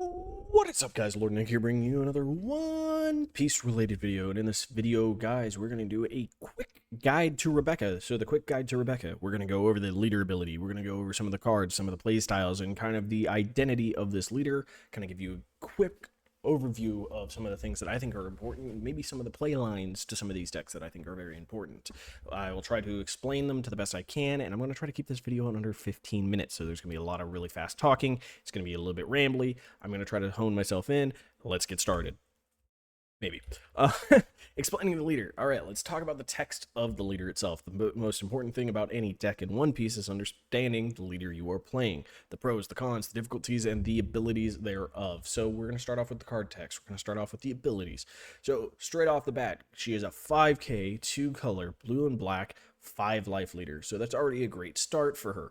What is up, guys? Lord Nick here, bringing you another One Piece related video. And in this video, guys, we're going to do a quick guide to Rebecca. So the quick guide to Rebecca, we're going to go over the leader ability. We're going to go over some of the cards, some of the play styles, and kind of the identity of this leader. Kind of give you a quick overview of some of the things that I think are important, and maybe some of the play lines to some of these decks that I think are very important. I will try to explain them to the best I can, and I'm going to try to keep this video in under 15 minutes, so there's going to be a lot of really fast talking. It's going to be a little bit rambly. I'm going to try to hone myself in. Let's get started. Maybe. Explaining the leader. All right, let's talk about the text of the leader itself. The most important thing about any deck in One Piece is understanding the leader you are playing, the pros, the cons, the difficulties, and the abilities thereof. So we're going to start off with the card text. We're going to start off with the abilities. So straight off the bat, she is a 5K, 2-color, blue and black, 5-life leader. So that's already a great start for her.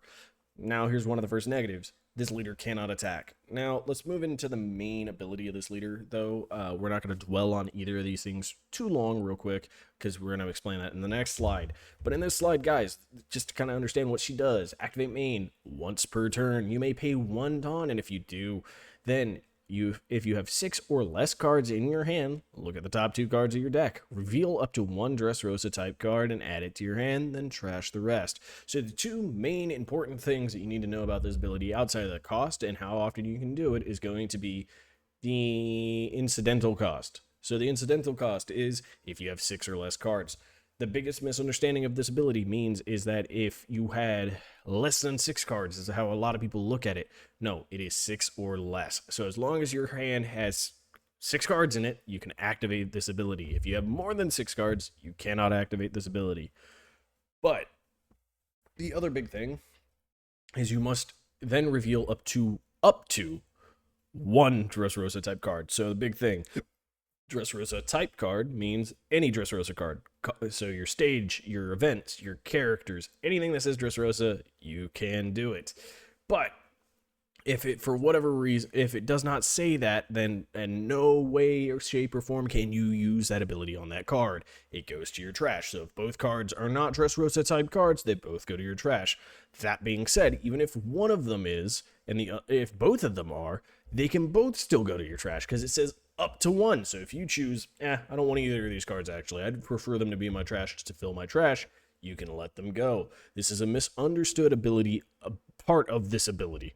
Now here's one of the first negatives. This leader cannot attack. Now, let's move into the main ability of this leader, though. We're not going to dwell on either of these things too long real quick, because we're going to explain that in the next slide. But in this slide, guys, just to kind of understand what she does, activate main once per turn. You may pay 1 Dawn, and if you do, then if you have 6 or less cards in your hand, look at the top 2 cards of your deck. Reveal up to 1 Dressrosa type card and add it to your hand, then trash the rest. So the 2 main important things that you need to know about this ability outside of the cost and how often you can do it is going to be the incidental cost. So the incidental cost is if you have 6 or less cards. The biggest misunderstanding of this ability means is that if you had less than 6 cards, is how a lot of people look at it. No, it is 6 or less. So as long as your hand has 6 cards in it, you can activate this ability. If you have more than 6 cards, you cannot activate this ability. But the other big thing is you must then reveal up to 1 Dressrosa type card. So the big thing, Dressrosa type card means any Dressrosa card. So your stage, your events, your characters, anything that says Dressrosa, you can do it. But if it, for whatever reason, if it does not say that, then in no way or shape or form can you use that ability on that card. It goes to your trash. So if both cards are not Dressrosa type cards, they both go to your trash. That being said, even if one of them is, and if both of them are, they can both still go to your trash because it says up to 1. So if you choose, I don't want either of these cards actually, I'd prefer them to be in my trash to fill my trash, you can let them go. This is a misunderstood ability, a part of this ability.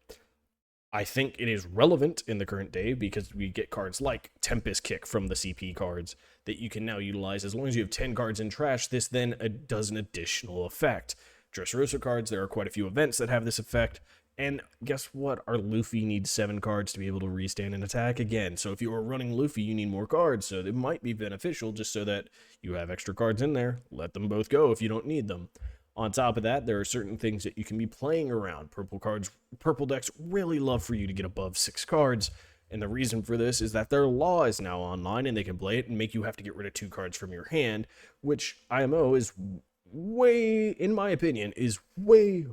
I think it is relevant in the current day because we get cards like Tempest Kick from the CP cards that you can now utilize. As long as you have 10 cards in trash, this then does an additional effect. Dressrosa cards, there are quite a few events that have this effect. And guess what? Our Luffy needs 7 cards to be able to restand and attack again. So if you are running Luffy, you need more cards. So it might be beneficial just so that you have extra cards in there. Let them both go if you don't need them. On top of that, there are certain things that you can be playing around. Purple decks really love for you to get above 6 cards. And the reason for this is that their law is now online and they can play it and make you have to get rid of 2 cards from your hand, which IMO is way, in my opinion, is way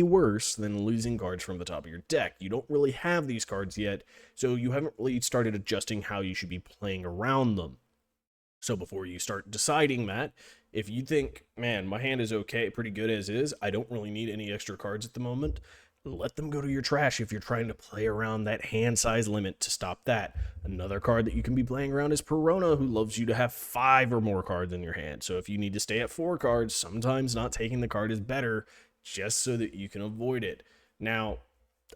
worse than losing cards from the top of your deck. You don't really have these cards yet, so you haven't really started adjusting how you should be playing around them. So before you start deciding that, if you think, man, my hand is okay, pretty good as is, I don't really need any extra cards at the moment, let them go to your trash if you're trying to play around that hand size limit to stop that. Another card that you can be playing around is Perona, who loves you to have 5 or more cards in your hand. So if you need to stay at 4 cards, sometimes not taking the card is better just so that you can avoid it. Now,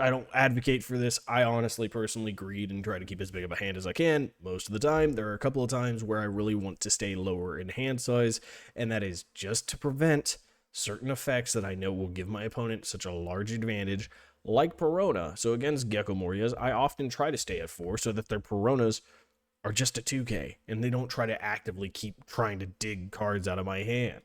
I don't advocate for this. I honestly, personally greed and try to keep as big of a hand as I can most of the time. There are a couple of times where I really want to stay lower in hand size, and that is just to prevent certain effects that I know will give my opponent such a large advantage, like Perona. So against Gecko Morias, I often try to stay at 4 so that their Peronas are just at 2k, and they don't try to actively keep trying to dig cards out of my hand.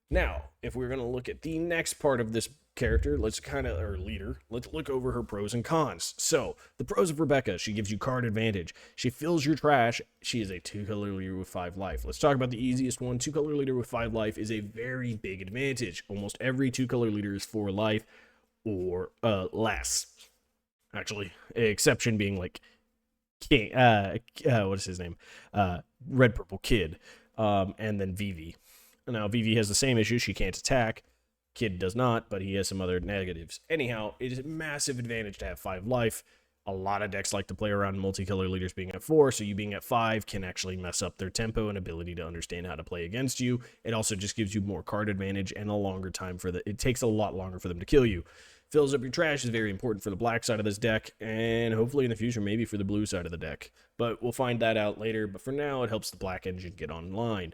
Now, if we're going to look at the next part of this character, let's look over her pros and cons. So, the pros of Rebecca, she gives you card advantage. She fills your trash. She is a 2-color leader with 5 life. Let's talk about the easiest one. 2-color leader with 5 life is a very big advantage. Almost every 2-color leader is 4 life or less. Actually, exception being like King, what is his name? Red Purple Kid, and then Vivi. Now, Vivi has the same issue. She can't attack. Kid does not, but he has some other negatives. Anyhow, it is a massive advantage to have 5 life. A lot of decks like to play around multicolor leaders being at 4, so you being at 5 can actually mess up their tempo and ability to understand how to play against you. It also just gives you more card advantage and a longer time it takes a lot longer for them to kill you. Fills up your trash is very important for the black side of this deck, and hopefully in the future maybe for the blue side of the deck. But we'll find that out later, but for now it helps the black engine get online.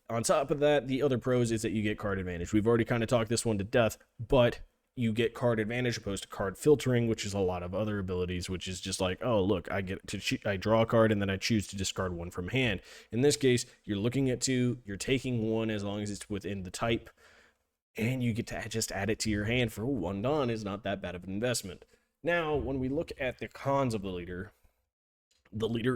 On top of that, the other pros is that you get card advantage. We've already kind of talked this one to death, but you get card advantage opposed to card filtering, which is a lot of other abilities, which is just like, oh, look, I draw a card and then I choose to discard one from hand. In this case, you're looking at 2, you're taking 1 as long as it's within the type, and you get to just add it to your hand for 1 Dawn is not that bad of an investment. Now, when we look at the cons of the leader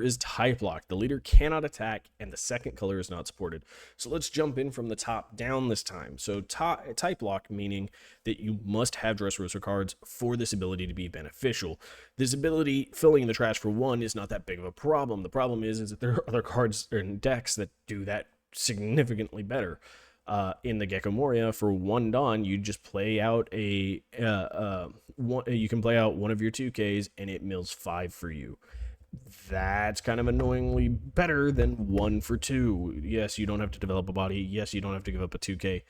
is type lock. The leader cannot attack, and the second color is not supported. So let's jump in from the top down this time. So type lock, meaning that you must have Dressrosa cards for this ability to be beneficial. This ability, filling the trash for 1, is not that big of a problem. The problem is that there are other cards and decks that do that significantly better. In the Gecko Moria, for 1 Dawn, you just play out you can play out one of your 2Ks, and it mills 5 for you. That's kind of annoyingly better than 1 for 2. Yes, you don't have to develop a body. Yes, you don't have to give up a 2K.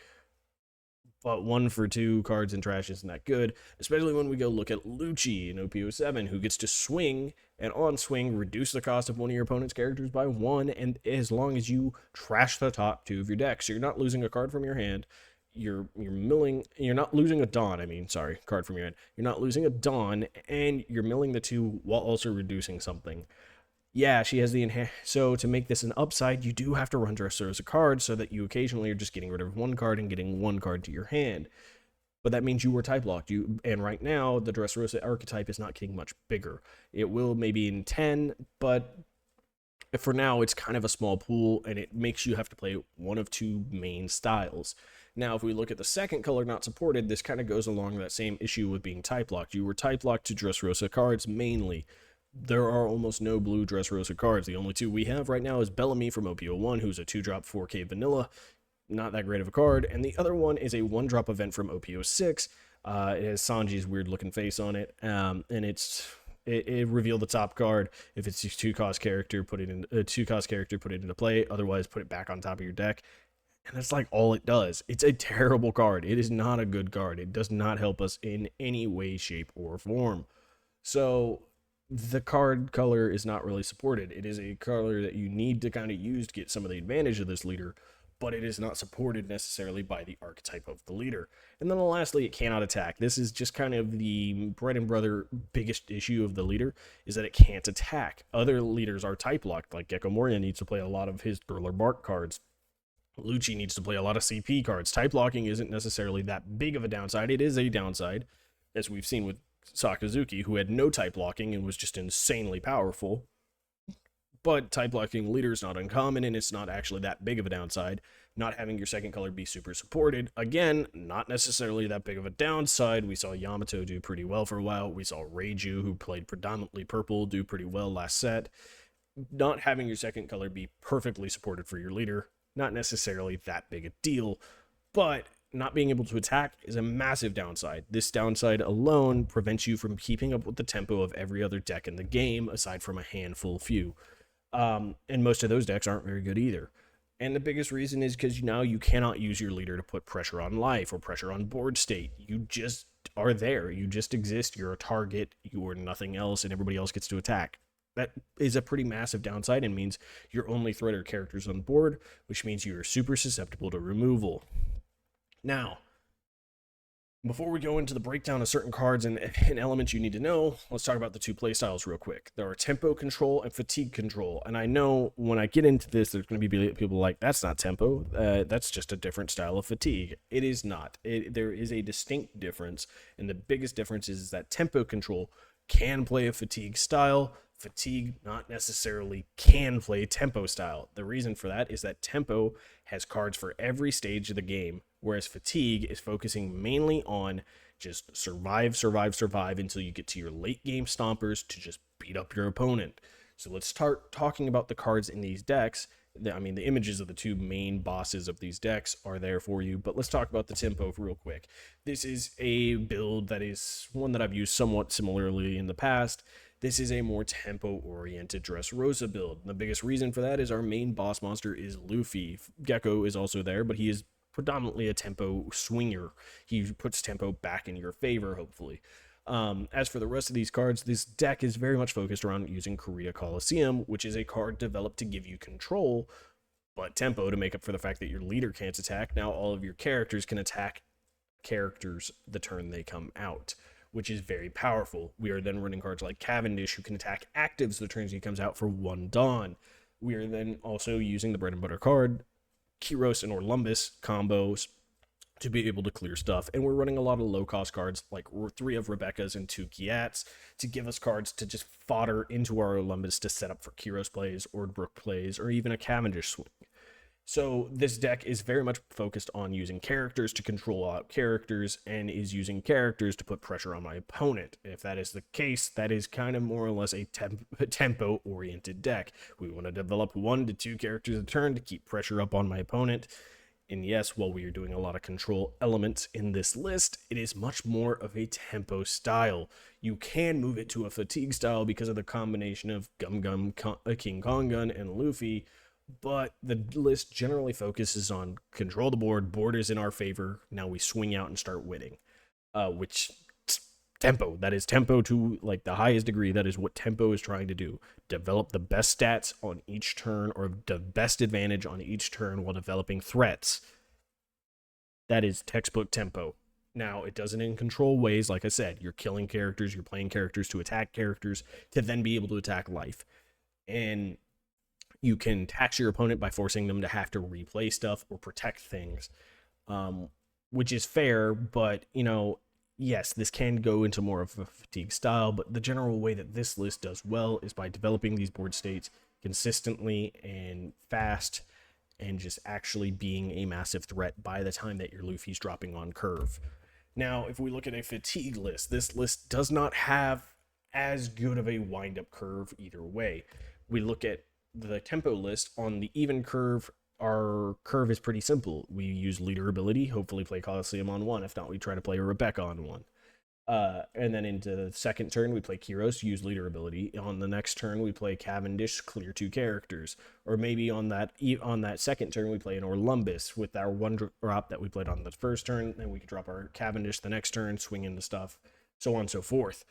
But 1 for 2 cards in trash isn't that good, especially when we go look at Lucci in OP07, who gets to swing, and on swing, reduce the cost of one of your opponent's characters by 1, and as long as you trash the top 2 of your deck. So you're not losing a card from your hand. You're not losing a Dawn, card from your hand. You're not losing a Dawn, and you're milling the 2 while also reducing something. Yeah, she has the so to make this an upside, you do have to run Dressrosa cards so that you occasionally are just getting rid of 1 card and getting 1 card to your hand. But that means you were type locked. And right now, the Dressrosa archetype is not getting much bigger. It will maybe in 10, but for now, it's kind of a small pool, and it makes you have to play one of 2 main styles. Now, if we look at the second color not supported, this kind of goes along that same issue with being type locked. You were type locked to Dressrosa cards mainly. There are almost no blue Dressrosa cards. The only 2 we have right now is Bellamy from OP01, who's a 2-drop 4K vanilla. Not that great of a card. And the other one is a 1-drop event from OP06. It has Sanji's weird-looking face on it, and it revealed the top card. If it's a 2-cost character, put it into play. Otherwise, put it back on top of your deck. And that's like all it does. It's a terrible card. It is not a good card. It does not help us in any way, shape, or form. So the card color is not really supported. It is a color that you need to kind of use to get some of the advantage of this leader, but it is not supported necessarily by the archetype of the leader. And then lastly, it cannot attack. This is just kind of the bread and butter biggest issue of the leader, is that it can't attack. Other leaders are type locked, like Gecko Moria needs to play a lot of his Thriller Bark cards. Lucci needs to play a lot of CP cards. Type locking isn't necessarily that big of a downside. It is a downside, as we've seen with Sakazuki, who had no type locking and was just insanely powerful. But type locking leader is not uncommon, and it's not actually that big of a downside. Not having your second color be super supported, again, not necessarily that big of a downside. We saw Yamato do pretty well for a while. We saw Reiju, who played predominantly purple, do pretty well last set. Not having your second color be perfectly supported for your leader, not necessarily that big a deal, but not being able to attack is a massive downside. This downside alone prevents you from keeping up with the tempo of every other deck in the game, aside from a handful few. And most of those decks aren't very good either. And the biggest reason is because now you cannot use your leader to put pressure on life or pressure on board state. You just are there. You just exist. You're a target. You are nothing else, and everybody else gets to attack. That is a pretty massive downside and means your only threat are characters on board, which means you are super susceptible to removal. Now, before we go into the breakdown of certain cards and elements you need to know, let's talk about the 2 playstyles real quick. There are tempo control and fatigue control. And I know when I get into this, there's going to be people like, that's not tempo. That's just a different style of fatigue. It is not. There is a distinct difference. And the biggest difference is that tempo control can play a fatigue style. Fatigue not necessarily can play tempo style. The reason for that is that tempo has cards for every stage of the game, whereas fatigue is focusing mainly on just survive until you get to your late game stompers to just beat up your opponent. So let's start talking about the cards in these decks. The images of the 2 main bosses of these decks are there for you, but let's talk about the tempo real quick. This is a build that is one that I've used somewhat similarly in the past. This is a more tempo-oriented Dressrosa build. The biggest reason for that is our main boss monster is Luffy. Gecko is also there, but he is predominantly a tempo swinger. He puts tempo back in your favor, hopefully. As for the rest of these cards, this deck is very much focused around using Korea Coliseum, which is a card developed to give you control, but tempo to make up for the fact that your leader can't attack. Now all of your characters can attack characters the turn they come out, which is very powerful. We are then running cards like Cavendish, who can attack actives the turns he comes out for 1 Dawn. We are then also using the bread and butter card, Kyros and Orlumbus combos, to be able to clear stuff. And we're running a lot of low-cost cards, like 3 of Rebecca's and 2 Kiats, to give us cards to just fodder into our Orlumbus to set up for Kyros plays, or Brook plays, or even a Cavendish swing. So this deck is very much focused on using characters to control out characters, and is using characters to put pressure on my opponent. If that is the case, that is kind of more or less a tempo-oriented deck. We want to develop 1 to 2 characters a turn to keep pressure up on my opponent. And yes, while we are doing a lot of control elements in this list, it is much more of a tempo style. You can move it to a fatigue style because of the combination of Gum Gum, King Kong Gun, and Luffy, but the list generally focuses on control the board, board is in our favor, now we swing out and start winning. Which, tempo, that is tempo to like the highest degree. That is what tempo is trying to do. Develop the best stats on each turn, or the best advantage on each turn while developing threats. That is textbook tempo. Now, it does it in control ways. Like I said, you're killing characters, you're playing characters to attack characters, to then be able to attack life. And you can tax your opponent by forcing them to have to replay stuff or protect things, which is fair, but, you know, yes, this can go into more of a fatigue style, but the general way that this list does well is by developing these board states consistently and fast, and just actually being a massive threat by the time that your Luffy's dropping on curve. Now, if we look at a fatigue list, this list does not have as good of a wind-up curve either way. We look at the tempo list. On the even curve, our curve is pretty simple. We use leader ability, hopefully play Coliseum on 1. If not, we try to play a Rebecca on 1. And then into the second turn, we play Kyros, use leader ability. On the next turn, we play Cavendish, clear 2 characters. Or maybe on that second turn, we play an Orlumbus with our 1 drop that we played on the first turn. Then we can drop our Cavendish the next turn, swing into stuff, so on and so forth.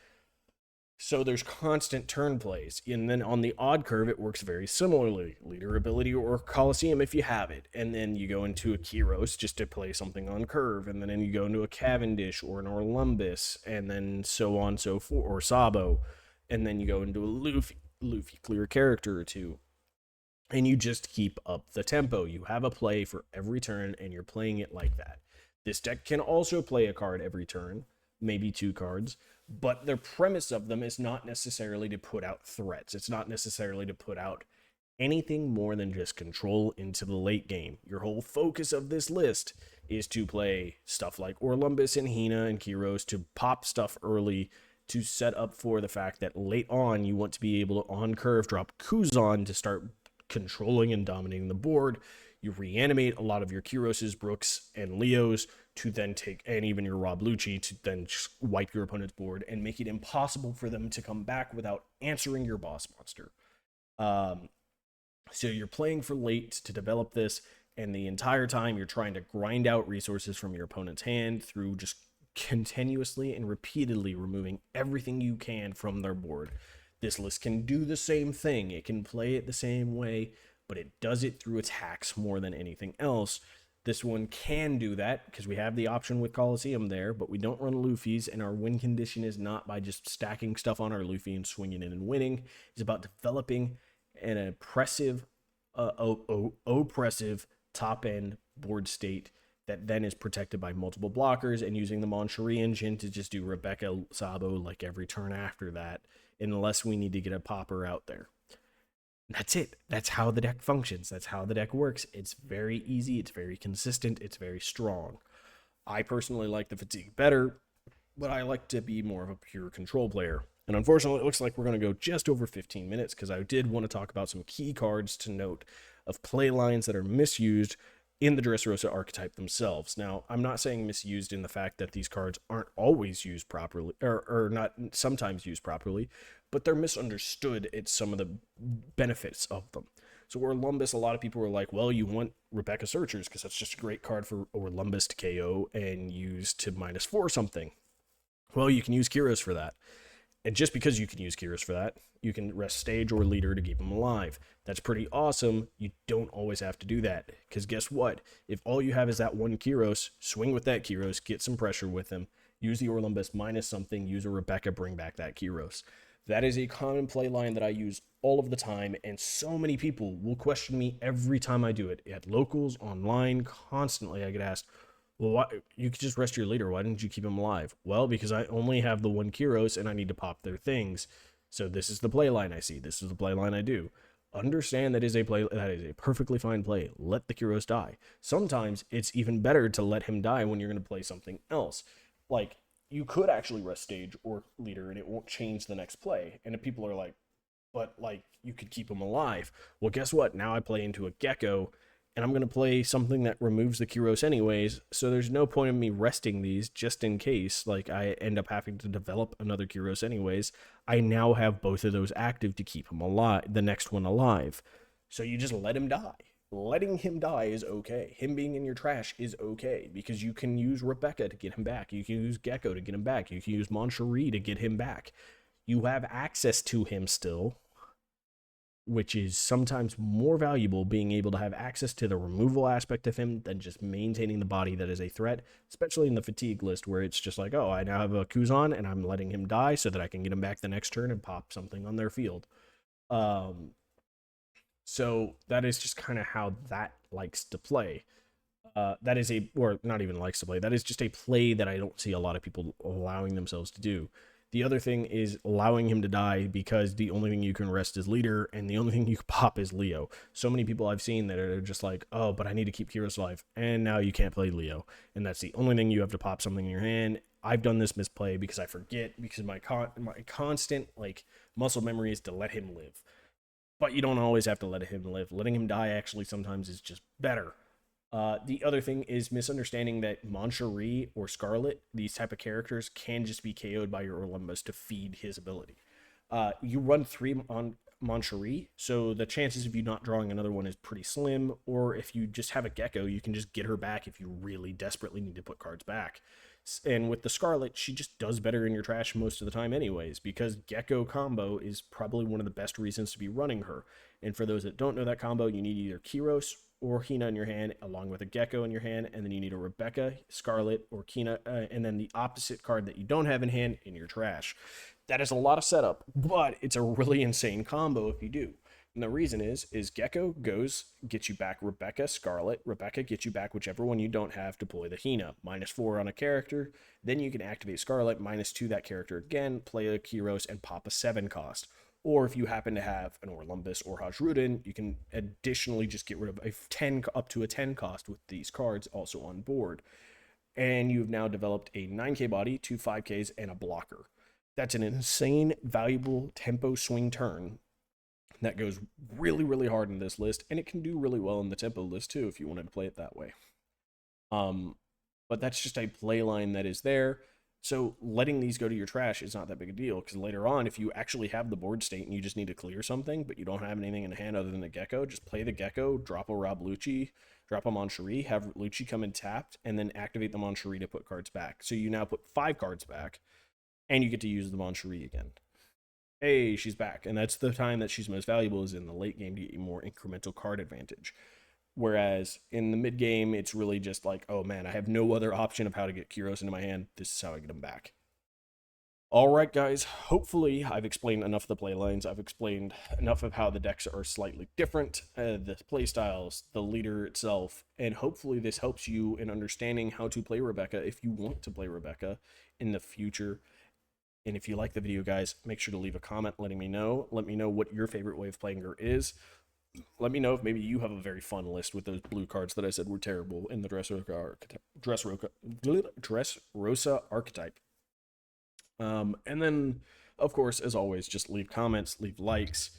So there's constant turn plays. And then on the odd curve, it works very similarly. Leader ability or Coliseum if you have it. And then you go into a Kyros just to play something on curve. And then you go into a Cavendish or an Orlumbus. And then so on, so forth. Or Sabo. And then you go into a Luffy clear character or 2. And you just keep up the tempo. You have a play for every turn, and you're playing it like that. This deck can also play a card every turn. Maybe 2 cards. But the premise of them is not necessarily to put out threats. It's not necessarily to put out anything more than just control into the late game. Your whole focus of this list is to play stuff like Orlumbus and Hina and Kyros to pop stuff early, to set up for the fact that late on you want to be able to on curve drop Kuzan to start controlling and dominating the board. You reanimate a lot of your Kyroses, Brooks, and Leos to then take, and even your Rob Lucci, to then just wipe your opponent's board and make it impossible for them to come back without answering your boss monster. So you're playing for late to develop this, and the entire time you're trying to grind out resources from your opponent's hand through just continuously and repeatedly removing everything you can from their board. This list can do the same thing. It can play it the same way, but it does it through attacks more than anything else. This one can do that because we have the option with Coliseum there, but we don't run Luffy's, and our win condition is not by just stacking stuff on our Luffy and swinging in and winning. It's about developing an oppressive top-end board state that then is protected by multiple blockers, and using the Moncherie engine to just do Rebecca Sabo like every turn after that, unless we need to get a popper out there. That's it. That's how the deck functions. That's how the deck works. It's very easy. It's very consistent. It's very strong. I personally like the fatigue better, but I like to be more of a pure control player. And unfortunately, it looks like we're going to go just over 15 minutes because I did want to talk about some key cards to note of play lines that are misused in the Dressrosa archetype themselves. Now, I'm not saying misused in the fact that these cards aren't always used properly, or not sometimes used properly, but they're misunderstood at some of the benefits of them. So Orlumbus, a lot of people were like, well, you want Rebecca Searchers because that's just a great card for Orlumbus to KO and use to -4 something. Well, you can use Kyros for that. And just because you can use Kyros for that, you can rest stage or leader to keep him alive. That's pretty awesome. You don't always have to do that. Because guess what? If all you have is that one Kyros, swing with that Kyros, get some pressure with him, use the Orlumbus minus something, use a Rebecca, bring back that Kyros. That is a common play line that I use all of the time, and so many people will question me every time I do it. At locals, online, constantly I get asked, well, why, you could just rest your leader. Why didn't you keep him alive? Well, because I only have the one Kyros and I need to pop their things. So this is the play line I see. This is the play line I do. Understand that is a perfectly fine play. Let the Kyros die. Sometimes it's even better to let him die when you're going to play something else. Like, you could actually rest stage or leader and it won't change the next play. And if people are like, but like, you could keep him alive. Well, guess what? Now I play into a Gecko and I'm going to play something that removes the Kyros anyways, so there's no point in me resting these just in case, like, I end up having to develop another Kyros anyways. I now have both of those active to keep him alive, the next one alive. So you just let him die. Letting him die is okay. Him being in your trash is okay, because you can use Rebecca to get him back. You can use Gecko to get him back. You can use Moncherie to get him back. You have access to him still, which is sometimes more valuable, being able to have access to the removal aspect of him than just maintaining the body that is a threat, especially in the fatigue list where it's just like, oh, I now have a Kuzan and I'm letting him die so that I can get him back the next turn and pop something on their field. So that is just kind of how that likes to play. That is or not even likes to play, that is just a play that I don't see a lot of people allowing themselves to do. The other thing is allowing him to die because the only thing you can rest is leader and the only thing you can pop is Leo. So many people I've seen that are just like, oh, but I need to keep Kyros alive. And now you can't play Leo. And that's the only thing you have to pop something in your hand. I've done this misplay because I forget, because my constant like muscle memory is to let him live. But you don't always have to let him live. Letting him die actually sometimes is just better. The other thing is misunderstanding that Moncherie or Scarlet, these type of characters, can just be KO'd by your Orlumbus to feed his ability. You run 3 on Moncherie, so the chances of you not drawing another one is pretty slim, or if you just have a Gecko, you can just get her back if you really desperately need to put cards back. And with the Scarlet, she just does better in your trash most of the time anyways, because Gecko combo is probably one of the best reasons to be running her. And for those that don't know that combo, you need either Kyros or Hina in your hand, along with a Gecko in your hand, and then you need a Rebecca, Scarlet, or Kina, and then the opposite card that you don't have in hand in your trash. That is a lot of setup, but it's a really insane combo if you do. And the reason is Gecko gets you back Rebecca, Scarlet. Rebecca gets you back whichever one you don't have, deploy the Hina. -4 on a character. Then you can activate Scarlet, -2 that character again, play a Kyros, and pop a 7 cost. Or if you happen to have an Orlumbus or Hajrudin, you can additionally just get rid of a 10 up to a 10 cost with these cards also on board. And you've now developed a 9k body, 2 5ks, and a blocker. That's an insane, valuable tempo swing turn that goes really, really hard in this list, and it can do really well in the tempo list too if you wanted to play it that way. But that's just a play line that is there. So letting these go to your trash is not that big a deal, because later on, if you actually have the board state and you just need to clear something, but you don't have anything in hand other than the Gecko, just play the Gecko, drop a Rob Lucci, drop a Moncherie, have Lucci come in tapped, and then activate the Moncherie to put cards back. So you now put 5 cards back, and you get to use the Moncherie again. Hey, she's back. And that's the time that she's most valuable, is in the late game to get you more incremental card advantage. Whereas in the mid game, it's really just like, oh man, I have no other option of how to get Kyros into my hand. This is how I get them back. All right, guys. Hopefully, I've explained enough of the play lines. I've explained enough of how the decks are slightly different, the play styles, the leader itself, and hopefully this helps you in understanding how to play Rebecca if you want to play Rebecca in the future. And if you like the video, guys, make sure to leave a comment letting me know. Let me know what your favorite way of playing her is. Let me know if maybe you have a very fun list with those blue cards that I said were terrible in the Dressrosa archetype. And then, of course, as always, just leave comments, leave likes,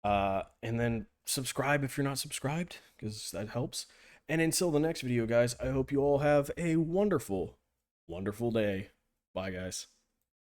and then subscribe if you're not subscribed, because that helps. And until the next video, guys, I hope you all have a wonderful, wonderful day. Bye, guys.